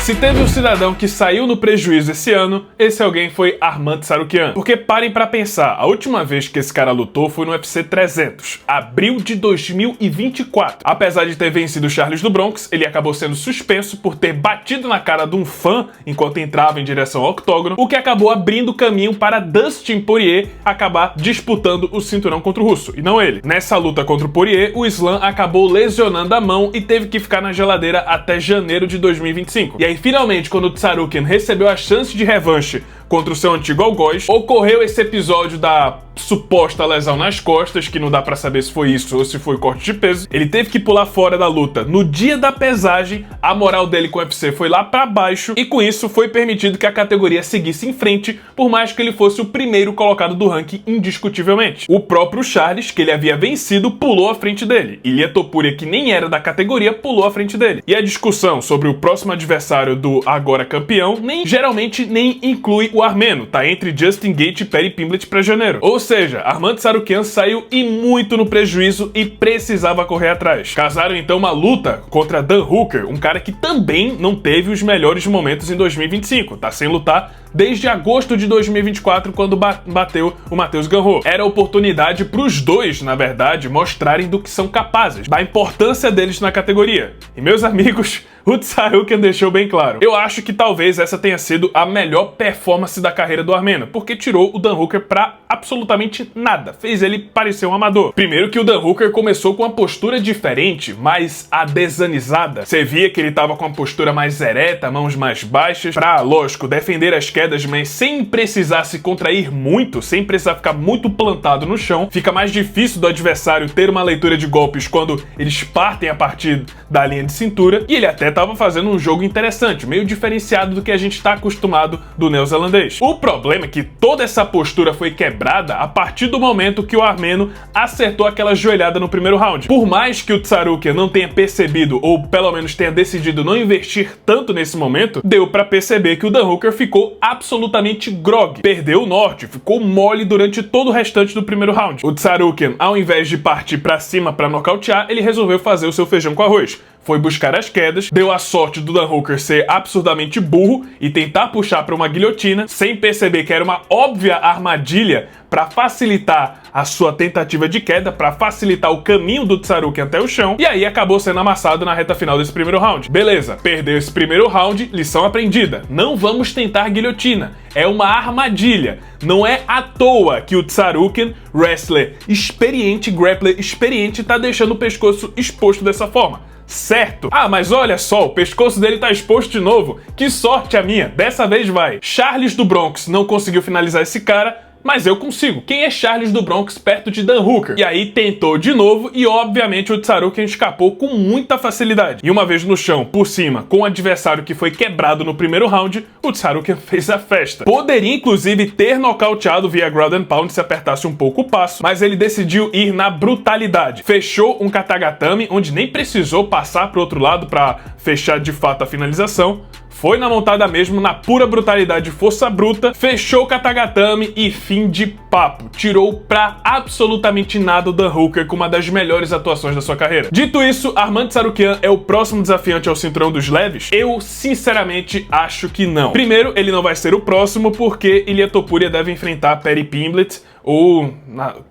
Se teve um cidadão que saiu no prejuízo esse ano, esse alguém foi Arman Tsarukyan. Porque parem pra pensar, a última vez que esse cara lutou foi no UFC 300, abril de 2024. Apesar de ter vencido o Charles do Bronx, ele acabou sendo suspenso por ter batido na cara de um fã enquanto entrava em direção ao octógono, o que acabou abrindo caminho para Dustin Poirier acabar disputando o cinturão contra o russo, e não ele. Nessa luta contra o Poirier, o Islam acabou lesionando a mão e teve que ficar na geladeira até janeiro de 2025. E aí, finalmente, quando o Tsarukyan recebeu a chance de revanche contra o seu antigo algoz, ocorreu esse episódio da suposta lesão nas costas, que não dá pra saber se foi isso ou se foi corte de peso. Ele teve que pular fora da luta no dia da pesagem, a moral dele com o UFC foi lá pra baixo, e com isso foi permitido que a categoria seguisse em frente, por mais que ele fosse o primeiro colocado do ranking indiscutivelmente. O próprio Charles, que ele havia vencido, pulou à frente dele. Ilia Topuria, que nem era da categoria, pulou à frente dele. E a discussão sobre o próximo adversário do agora campeão geralmente nem inclui o armeno, tá entre Justin Gaethje e Paddy Pimblett pra janeiro. Ou seja, Arman Tsarukyan saiu e muito no prejuízo e precisava correr atrás. Casaram então uma luta contra Dan Hooker, um cara que também não teve os melhores momentos em 2025, tá sem lutar desde agosto de 2024, quando bateu o Matheus Gamrot. Era oportunidade pros dois, na verdade, mostrarem do que são capazes, da importância deles na categoria. E meus amigos, o Tsarukyan deixou bem claro. Eu acho que talvez essa tenha sido a melhor performance da carreira do armeno, porque tirou o Dan Hooker pra absolutamente nada, fez ele parecer um amador. Primeiro que o Dan Hooker começou com uma postura diferente, mais adesanizada. Você via que ele tava com uma postura mais ereta, mãos mais baixas, pra, lógico, defender as quedas, mas sem precisar se contrair muito, sem precisar ficar muito plantado no chão. Fica mais difícil do adversário ter uma leitura de golpes quando eles partem a partir da linha de cintura, e ele até tava fazendo um jogo interessante, meio diferenciado do que a gente tá acostumado do neozelandês. O problema é que toda essa postura foi quebrada a partir do momento que o armeno acertou aquela joelhada no primeiro round. Por mais que o Tsarukyan não tenha percebido, ou pelo menos tenha decidido não investir tanto nesse momento, deu pra perceber que o Dan Hooker ficou absolutamente grog, perdeu o norte, ficou mole durante todo o restante do primeiro round. O Tsarukyan, ao invés de partir pra cima pra nocautear, ele resolveu fazer o seu feijão com arroz. Foi buscar as quedas, deu a sorte do Dan Hooker ser absurdamente burro e tentar puxar para uma guilhotina, sem perceber que era uma óbvia armadilha para facilitar a sua tentativa de queda, para facilitar o caminho do Tsarukyan até o chão, e aí acabou sendo amassado na reta final desse primeiro round. Beleza, perdeu esse primeiro round, lição aprendida. Não vamos tentar guilhotina, é uma armadilha. Não é à toa que o Tsarukyan, wrestler experiente, grappler experiente, tá deixando o pescoço exposto dessa forma. Certo? Ah, mas olha só, o pescoço dele tá exposto de novo. Que sorte a minha, dessa vez vai. Charles do Bronx não conseguiu finalizar esse cara, mas eu consigo. Quem é Charles do Bronx perto de Dan Hooker? E aí tentou de novo e obviamente o Tsarukyan escapou com muita facilidade. E uma vez no chão, por cima, com o adversário que foi quebrado no primeiro round, o Tsarukyan fez a festa. Poderia inclusive ter nocauteado via ground and pound se apertasse um pouco o passo, mas ele decidiu ir na brutalidade. Fechou um katagatame, onde nem precisou passar pro outro lado para fechar de fato a finalização. Foi na montada mesmo, na pura brutalidade e força bruta, fechou o katagatame e fim de papo. Tirou pra absolutamente nada o Dan Hooker com uma das melhores atuações da sua carreira. Dito isso, Arman Tsarukyan é o próximo desafiante ao cinturão dos leves? Eu, sinceramente, acho que não. Primeiro, ele não vai ser o próximo porque Ilia Topuria deve enfrentar Paddy Pimblett ou,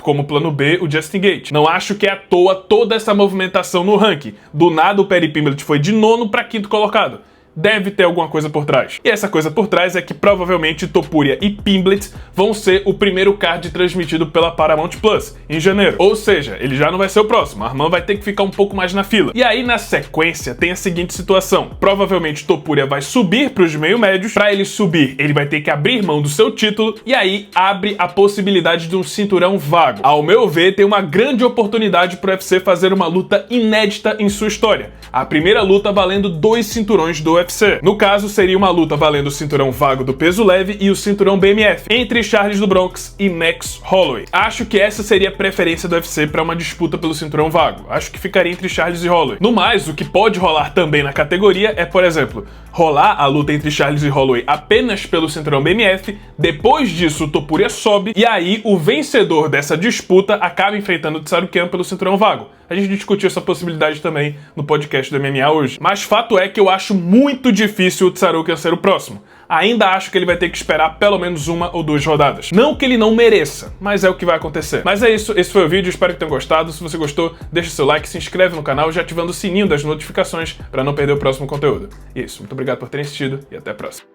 como plano B, o Justin Gaethje. Não acho que é à toa toda essa movimentação no ranking. Do nada, o Paddy Pimblett foi de 9º para 5º colocado. Deve ter alguma coisa por trás. E essa coisa por trás é que provavelmente Topuria e Pimblett vão ser o primeiro card transmitido pela Paramount Plus em janeiro. Ou seja, ele já não vai ser o próximo. Arman vai ter que ficar um pouco mais na fila. E aí, na sequência, tem a seguinte situação. Provavelmente Topuria vai subir para os meio médios. Para ele subir, ele vai ter que abrir mão do seu título. E aí, abre a possibilidade de um cinturão vago. Ao meu ver, tem uma grande oportunidade para o UFC fazer uma luta inédita em sua história. A primeira luta valendo 2 cinturões do UFC. No caso, seria uma luta valendo o cinturão vago do peso leve e o cinturão BMF, entre Charles do Bronx e Max Holloway. Acho que essa seria a preferência do UFC para uma disputa pelo cinturão vago. Acho que ficaria entre Charles e Holloway. No mais, o que pode rolar também na categoria é, por exemplo, rolar a luta entre Charles e Holloway apenas pelo cinturão BMF, depois disso o Topuria sobe, e aí o vencedor dessa disputa acaba enfrentando o Tsarukyan pelo cinturão vago. A gente discutiu essa possibilidade também no podcast do MMA hoje. Mas fato é que eu acho muito muito difícil o Tsarukyan ser o próximo. Ainda acho que ele vai ter que esperar pelo menos 1 ou 2 rodadas. Não que ele não mereça, mas é o que vai acontecer. Mas é isso, esse foi o vídeo, espero que tenham gostado. Se você gostou, deixa seu like, se inscreve no canal, já ativando o sininho das notificações para não perder o próximo conteúdo. E é isso, muito obrigado por terem assistido e até a próxima.